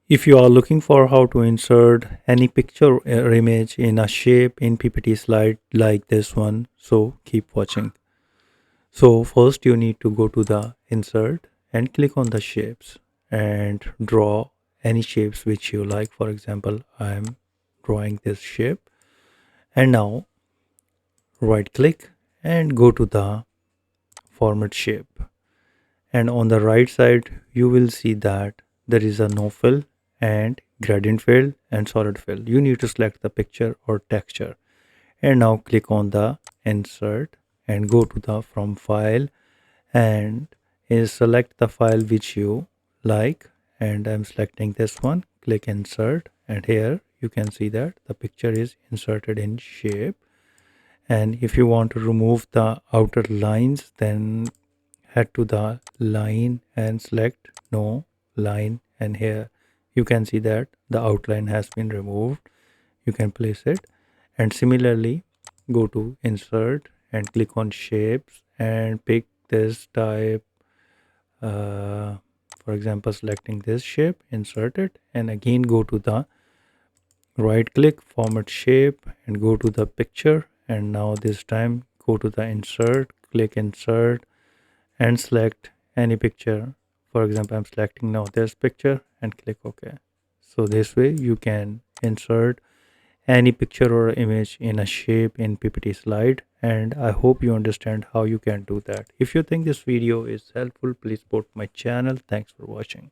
If you are looking for how to insert any picture or image in a shape in PPT slide like this one, so keep watching. So first you need to go to the insert and click on the shapes and draw any shapes which you like. For example, I am drawing this shape, and now right click and go to the format shape, and on the right side you will see that there is a no fill and gradient fill and solid fill. You need to select the picture or texture, and now click on the insert and go to the from file and select the file which you like, and I'm selecting this one. Click insert, and here you can see that the picture is inserted in shape. And if you want to remove the outer lines, then head to the line and select no line, and here you can see that the outline has been removed. You can place it, and similarly go to insert and click on shapes and pick this type, uh, for example selecting this shape, insert it, and again go to the right click format shape and go to the picture, and now this time go to the insert, click insert and select any picture. For example, I'm selecting now this picture and click OK. So this way you can insert any picture or image in a shape in PPT slide, and I hope you understand how you can do that. If you think this video is helpful, please support my channel. Thanks for watching.